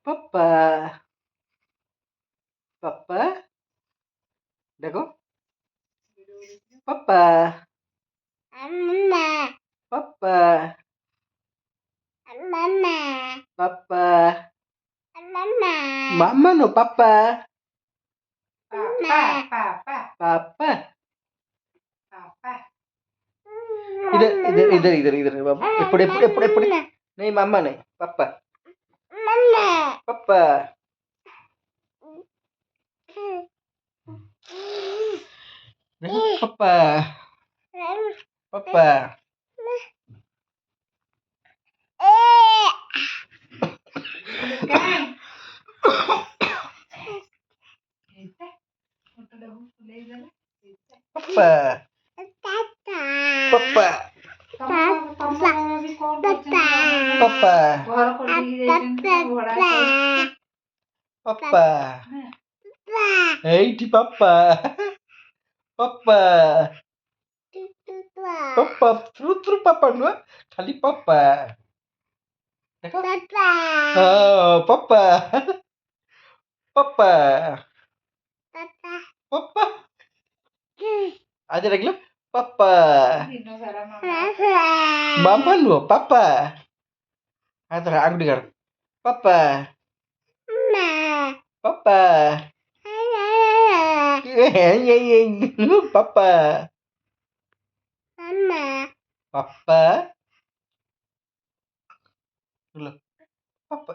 पापा पापा देखो पापा पापा पापा मामा नो पापा पापा इधर इधर इधर इधर इधर बाबू एपड़े एपड़े एपड़े एपड़े नहीं मामा नहीं पापा पापा देखो पापा पापा पापा पापा पापा पापा एइटी पापा पापा पापा थ्रू थ्रू पापा नुआ खाली पापा देखो पापा पापा पापा aja lagi papa mama lu papa atau aku dengar papa papa lu papa papa lu papa